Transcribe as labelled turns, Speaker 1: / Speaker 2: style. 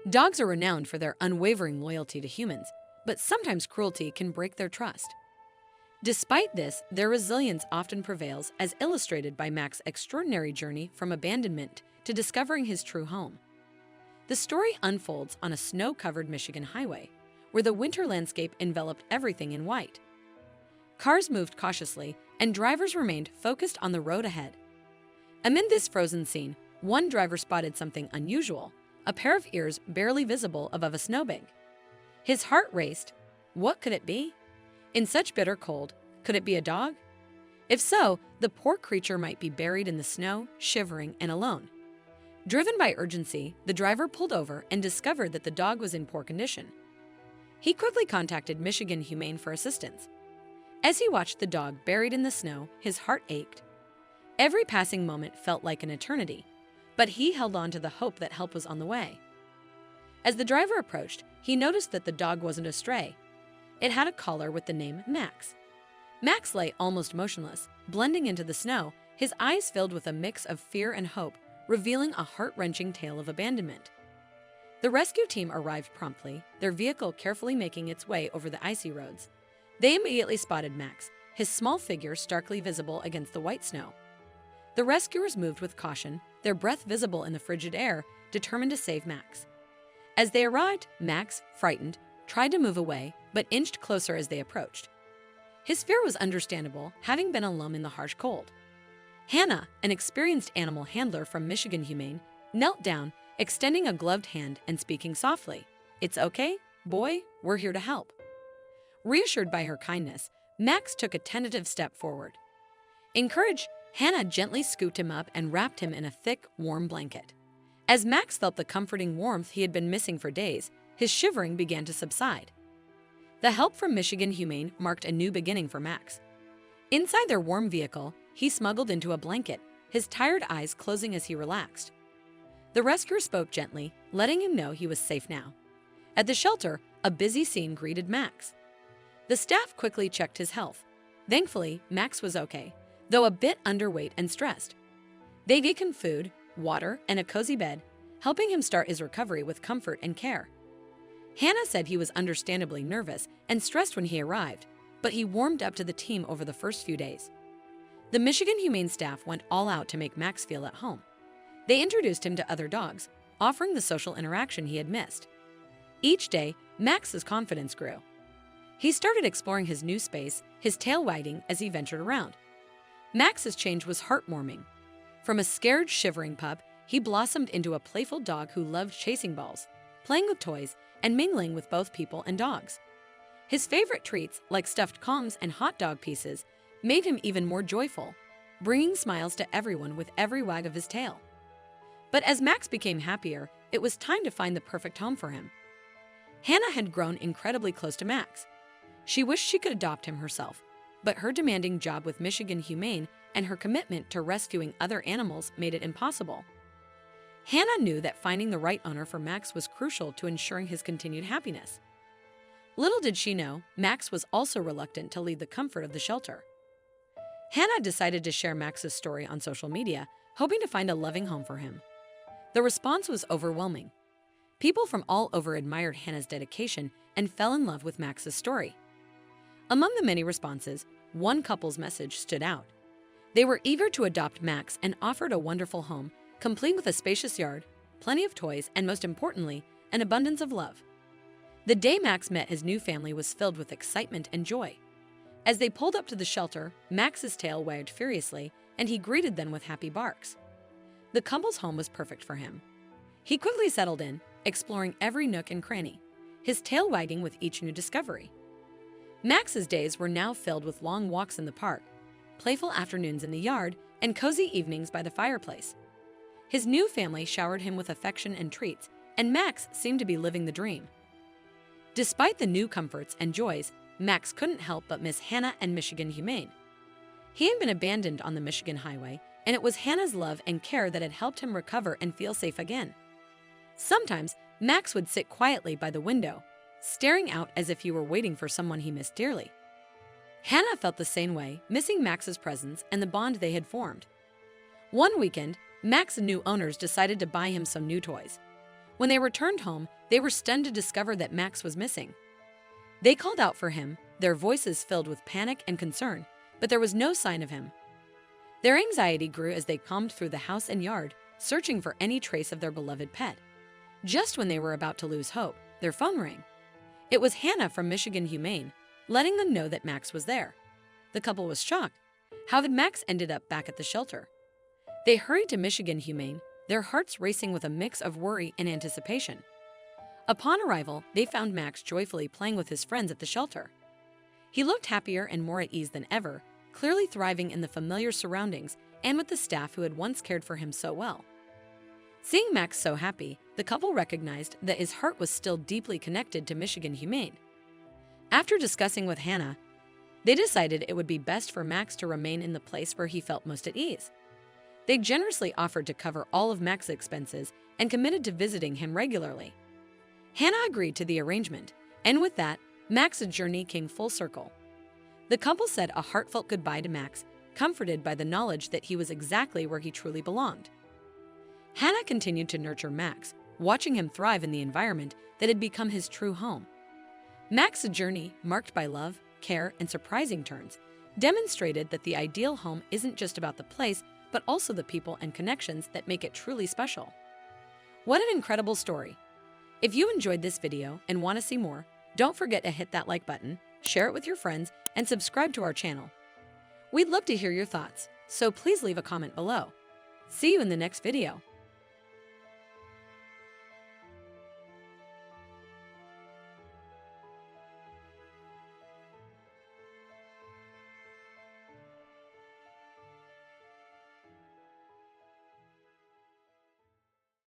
Speaker 1: Dogs are renowned for their unwavering loyalty to humans, but sometimes cruelty can break their trust. Despite this, their resilience often prevails, as illustrated by Max's extraordinary journey from abandonment to discovering his true home. The story unfolds on a snow-covered Michigan highway, where the winter landscape enveloped everything in white. Cars moved cautiously, and drivers remained focused on the road ahead. Amid this frozen scene, one driver spotted something unusual: a pair of ears barely visible above a snowbank. His heart raced. What could it be? In such bitter cold, could it be a dog? If so, the poor creature might be buried in the snow, shivering and alone. Driven by urgency, the driver pulled over and discovered that the dog was in poor condition. He quickly contacted Michigan Humane for assistance. As he watched the dog buried in the snow, his heart ached. Every passing moment felt like an eternity, but he held on to the hope that help was on the way. As the driver approached, he noticed that the dog wasn't a stray. It had a collar with the name Max. Max lay almost motionless, blending into the snow, his eyes filled with a mix of fear and hope, revealing a heart-wrenching tale of abandonment. The rescue team arrived promptly, their vehicle carefully making its way over the icy roads. They immediately spotted Max, his small figure starkly visible against the white snow. The rescuers moved with caution, their breath visible in the frigid air, determined to save Max. As they arrived, Max, frightened, tried to move away, but inched closer as they approached. His fear was understandable, having been alone in the harsh cold. Hannah, an experienced animal handler from Michigan Humane, knelt down, extending a gloved hand and speaking softly. "It's okay, boy, we're here to help." Reassured by her kindness, Max took a tentative step forward. Encouraged, Hannah gently scooped him up and wrapped him in a thick, warm blanket. As Max felt the comforting warmth he had been missing for days, his shivering began to subside. The help from Michigan Humane marked a new beginning for Max. Inside their warm vehicle, he smuggled into a blanket, his tired eyes closing as he relaxed. The rescuer spoke gently, letting him know he was safe now. At the shelter, a busy scene greeted Max. The staff quickly checked his health. Thankfully, Max was okay, though a bit underweight and stressed. They gave him food, water, and a cozy bed, helping him start his recovery with comfort and care. Hannah said he was understandably nervous and stressed when he arrived, but he warmed up to the team over the first few days. The Michigan Humane staff went all out to make Max feel at home. They introduced him to other dogs, offering the social interaction he had missed. Each day, Max's confidence grew. He started exploring his new space, his tail wagging as he ventured around. Max's change was heartwarming. From a scared, shivering pup, he blossomed into a playful dog who loved chasing balls, playing with toys, and mingling with both people and dogs. His favorite treats, like stuffed Kongs and hot dog pieces, made him even more joyful, bringing smiles to everyone with every wag of his tail. But as Max became happier, it was time to find the perfect home for him. Hannah had grown incredibly close to Max. She wished she could adopt him herself, but her demanding job with Michigan Humane and her commitment to rescuing other animals made it impossible. Hannah knew that finding the right owner for Max was crucial to ensuring his continued happiness. Little did she know, Max was also reluctant to leave the comfort of the shelter. Hannah decided to share Max's story on social media, hoping to find a loving home for him. The response was overwhelming. People from all over admired Hannah's dedication and fell in love with Max's story. Among the many responses, one couple's message stood out. They were eager to adopt Max and offered a wonderful home, complete with a spacious yard, plenty of toys, and most importantly, an abundance of love. The day Max met his new family was filled with excitement and joy. As they pulled up to the shelter, Max's tail wagged furiously, and he greeted them with happy barks. The couple's home was perfect for him. He quickly settled in, exploring every nook and cranny, his tail wagging with each new discovery. Max's days were now filled with long walks in the park, playful afternoons in the yard, and cozy evenings by the fireplace. His new family showered him with affection and treats, and Max seemed to be living the dream. Despite the new comforts and joys, Max couldn't help but miss Hannah and Michigan Humane. He had been abandoned on the Michigan highway, and it was Hannah's love and care that had helped him recover and feel safe again. Sometimes, Max would sit quietly by the window, staring out as if he were waiting for someone he missed dearly. Hannah felt the same way, missing Max's presence and the bond they had formed. One weekend, Max's new owners decided to buy him some new toys. When they returned home, they were stunned to discover that Max was missing. They called out for him, their voices filled with panic and concern, but there was no sign of him. Their anxiety grew as they combed through the house and yard, searching for any trace of their beloved pet. Just when they were about to lose hope, their phone rang. It was Hannah from Michigan Humane, letting them know that Max was there. The couple was shocked. How had Max ended up back at the shelter? They hurried to Michigan Humane, their hearts racing with a mix of worry and anticipation. Upon arrival, they found Max joyfully playing with his friends at the shelter. He looked happier and more at ease than ever, clearly thriving in the familiar surroundings and with the staff who had once cared for him so well. Seeing Max so happy, the couple recognized that his heart was still deeply connected to Michigan Humane. After discussing with Hannah, they decided it would be best for Max to remain in the place where he felt most at ease. They generously offered to cover all of Max's expenses and committed to visiting him regularly. Hannah agreed to the arrangement, and with that, Max's journey came full circle. The couple said a heartfelt goodbye to Max, comforted by the knowledge that he was exactly where he truly belonged. Hannah continued to nurture Max, watching him thrive in the environment that had become his true home. Max's journey, marked by love, care, and surprising turns, demonstrated that the ideal home isn't just about the place, but also the people and connections that make it truly special. What an incredible story! If you enjoyed this video and want to see more, don't forget to hit that like button, share it with your friends, and subscribe to our channel. We'd love to hear your thoughts, so please leave a comment below. See you in the next video.